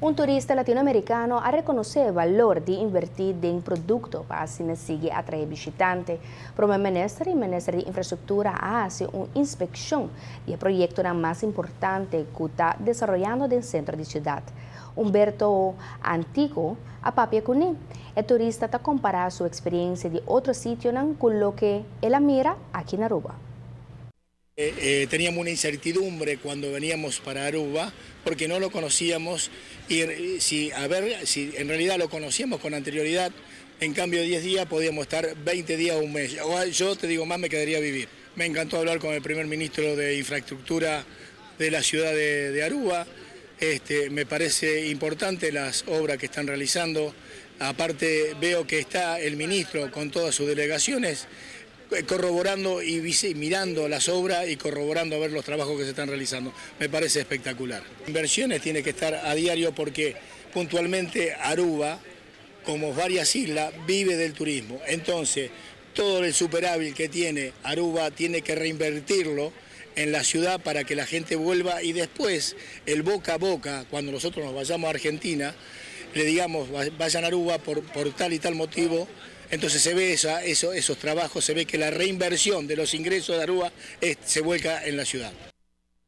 Un turista latinoamericano ha reconocido el valor de invertir en productos para así sigue atraer visitantes. Pero el Ministerio de Infraestructura hace una inspección y el proyecto más importante que está desarrollando en el centro de la ciudad. Humberto Antico, a Papia Cuní. El turista está comparando su experiencia de otro sitio con lo que él mira aquí en Aruba. Teníamos una incertidumbre cuando veníamos para Aruba porque no lo conocíamos y si en realidad lo conocíamos con anterioridad, en cambio 10 días podíamos estar 20 días o un mes. Yo te digo más, me quedaría a vivir. Me encantó hablar con el primer ministro de Infraestructura de la ciudad de Aruba. Me parece importante las obras que están realizando. Aparte veo que está el ministro con todas sus delegaciones corroborando y mirando las obras y corroborando a ver los trabajos que se están realizando. Me parece espectacular. Inversiones tiene que estar a diario porque puntualmente Aruba, como varias islas, vive del turismo. Entonces, todo el superávit que tiene Aruba tiene que reinvertirlo en la ciudad para que la gente vuelva y después el boca a boca, cuando nosotros nos vayamos a Argentina, le digamos vayan a Aruba por tal y tal motivo. Entonces se ve esos trabajos, se ve que la reinversión de los ingresos de Aruba se vuelca en la ciudad.